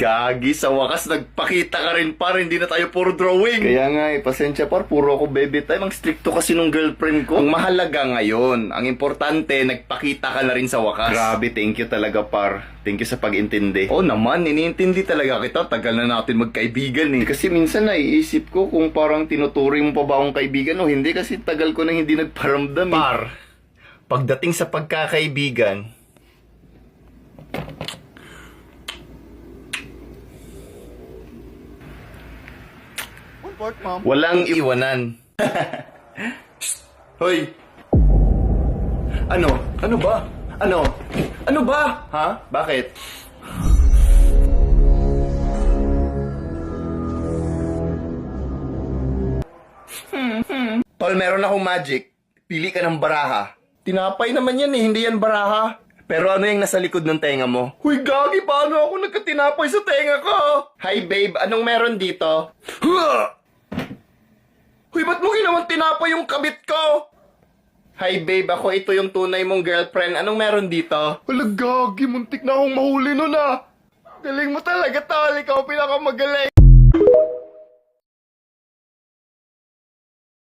Gagi, sa wakas nagpakita ka rin par, hindi na tayo puro drawing. Kaya nga pasensya par, puro ako baby time. Ang stricto kasi nung girlfriend ko. Ang mahalaga ngayon, ang importante, nagpakita ka na rin sa wakas. Grabe, thank you talaga par. Thank you sa pag-intindi. Oo naman, iniintindi talaga kita. Tagal na natin magkaibigan eh. Kasi minsan naiisip ko kung parang tinuturing mo pa ba akong kaibigan o hindi, kasi tagal ko nang hindi nagparamdam eh. Par, pagdating sa pagkakaibigan, walang iwanan. Hoy! Ano? Ano ba? Ano? Ano ba? Ha? Bakit? Tol, meron akong magic. Pili ka ng baraha. Tinapay naman yan eh, hindi yan baraha. Pero ano yung nasa likod ng tenga mo? Huy, gagi, paano ako nagkatinapay sa tenga ko? Hi babe, anong meron dito? Huy, ba't mo ginawang tinapay yung kabit ko? Hi babe, ako ito yung tunay mong girlfriend. Anong meron dito? Wala, gagi, muntik na akong mahuli nun ah. Galing mo talaga, tol. Ikaw pinakamagaling.